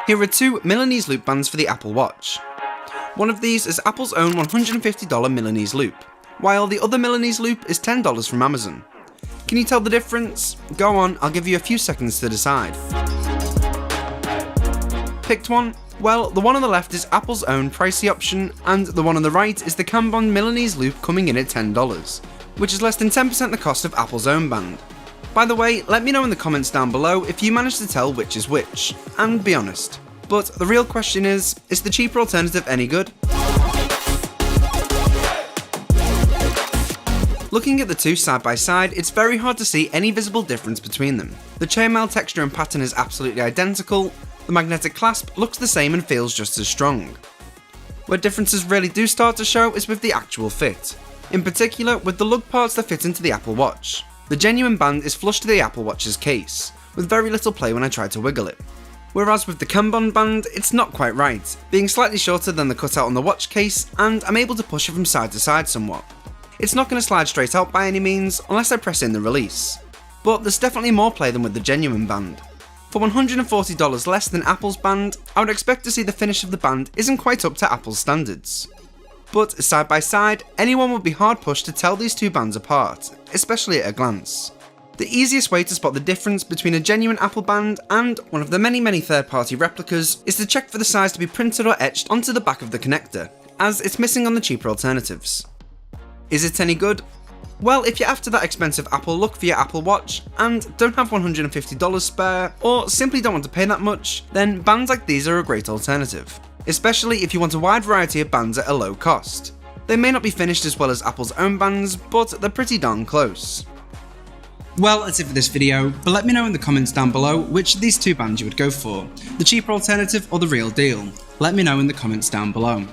Here are two Milanese loop bands for the Apple Watch. One of these is Apple's own $150 Milanese loop, while the other Milanese loop is $10 from Amazon. Can you tell the difference? Go on, I'll give you a few seconds to decide. Picked one? Well, the one on the left is Apple's own pricey option, and the one on the right is the Cambon Milanese loop coming in at $10, which is less than 10% the cost of Apple's own band. By the way, let me know in the comments down below if you managed to tell which is which, and be honest. But the real question is the cheaper alternative any good? Looking at the two side by side, it's very hard to see any visible difference between them. The chainmail texture and pattern is absolutely identical, the magnetic clasp looks the same and feels just as strong. Where differences really do start to show is with the actual fit. In particular, with the lug parts that fit into the Apple Watch. The genuine band is flush to the Apple Watch's case, with very little play when I try to wiggle it. Whereas with the Cambon band, it's not quite right, being slightly shorter than the cutout on the watch case, and I'm able to push it from side to side somewhat. It's not going to slide straight out by any means, unless I press in the release. But there's definitely more play than with the genuine band. For $140 less than Apple's band, I would expect to see the finish of the band isn't quite up to Apple's standards. But side by side, anyone would be hard pushed to tell these two bands apart, especially at a glance. The easiest way to spot the difference between a genuine Apple band and one of the many third-party replicas is to check for the size to be printed or etched onto the back of the connector, as it's missing on the cheaper alternatives. Is it any good? Well, if you're after that expensive Apple look for your Apple Watch and don't have $150 spare, or simply don't want to pay that much, then bands like these are a great alternative. Especially if you want a wide variety of bands at a low cost. They may not be finished as well as Apple's own bands, but they're pretty darn close. Well, that's it for this video, but let me know in the comments down below which of these two bands you would go for, the cheaper alternative or the real deal. Let me know in the comments down below.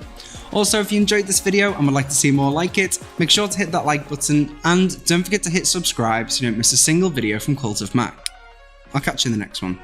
Also, if you enjoyed this video and would like to see more like it, make sure to hit that like button, and don't forget to hit subscribe so you don't miss a single video from Cult of Mac. I'll catch you in the next one.